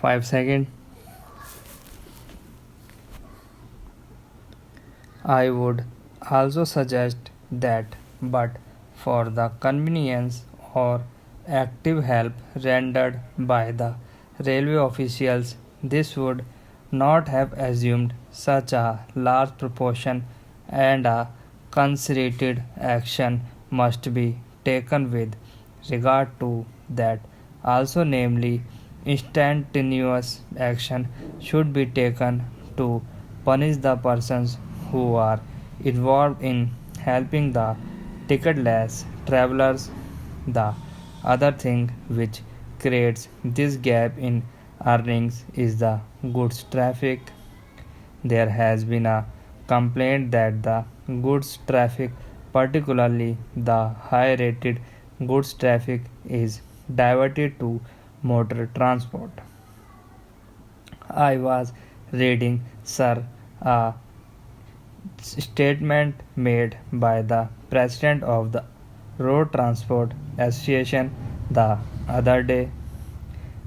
5 seconds. I would also suggest that, but for the convenience or active help rendered by the railway officials, this would not have assumed such a large proportion, and a concerted action must be taken with regard to that also, namely instantaneous action should be taken to punish the persons who are involved in helping the ticketless travelers. The other thing which creates this gap in earnings is the goods traffic. There has been a complaint that the goods traffic, particularly the high rated goods traffic, is diverted to motor transport. I was reading, sir, a statement made by the president of the Road Transport Association the other day.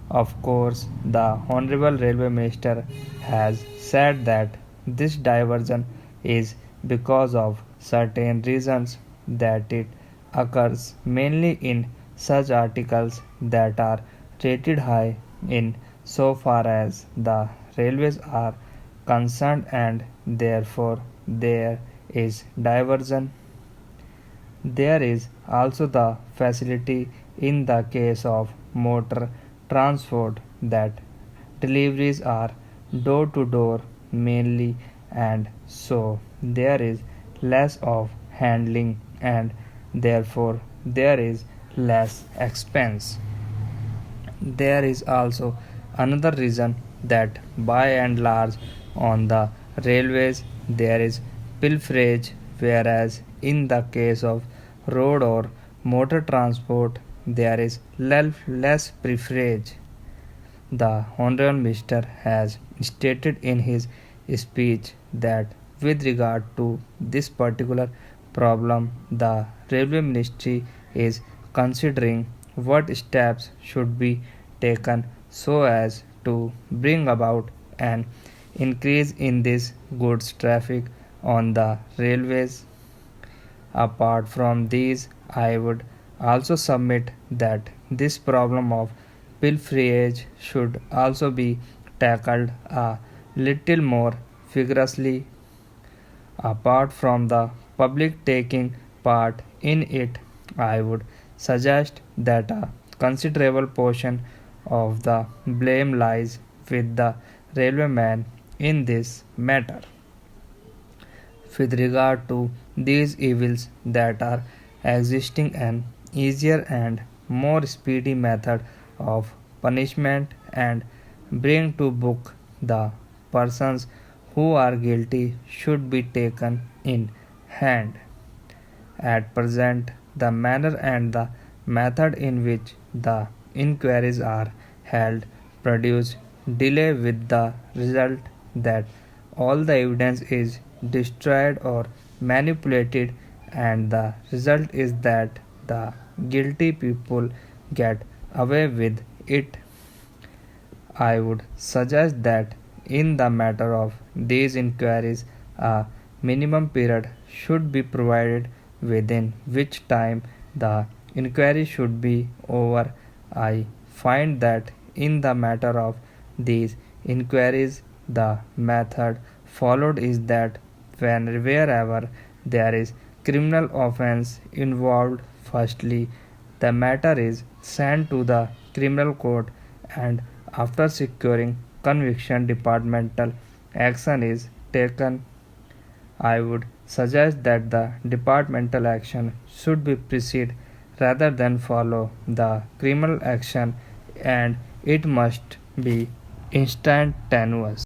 Of course, the Honorable Railway Minister has said that this diversion is because of certain reasons, that it occurs mainly in such articles that are rated high in so far as the railways are concerned, and therefore there is diversion. There is also the facility in the case of motor transport that deliveries are door to door mainly, and so there is less of handling, and therefore there is less expense. There is also another reason that by and large on the railways there is pilferage, whereas in the case of road or motor transport there is less pilferage. The Honorable Minister has stated in his speech that with regard to this particular problem, the Railway Ministry is considering what steps should be taken so as to bring about an increase in this goods traffic on the railways. Apart from these, I would also submit that this problem of pilferage should also be tackled a little more vigorously. Apart from the public taking part in it, I would suggest that a considerable portion of the blame lies with the railwayman in this matter. With regard to these evils that are existing, an easier and more speedy method of punishment and bring to book the persons who are guilty should be taken in hand. At present, the manner and the method in which the inquiries are held produce delay, with the result that all the evidence is destroyed or manipulated, and the result is that the guilty people get away with it. I would suggest that in the matter of these inquiries, a minimum period should be provided within which time the inquiry should be over. I find that in the matter of these inquiries, the method followed is that wherever there is criminal offense involved, firstly the matter is sent to the criminal court, and after securing conviction, departmental action is taken. I would suggest that the departmental action should be precede rather than follow the criminal action, and it must be instantaneous.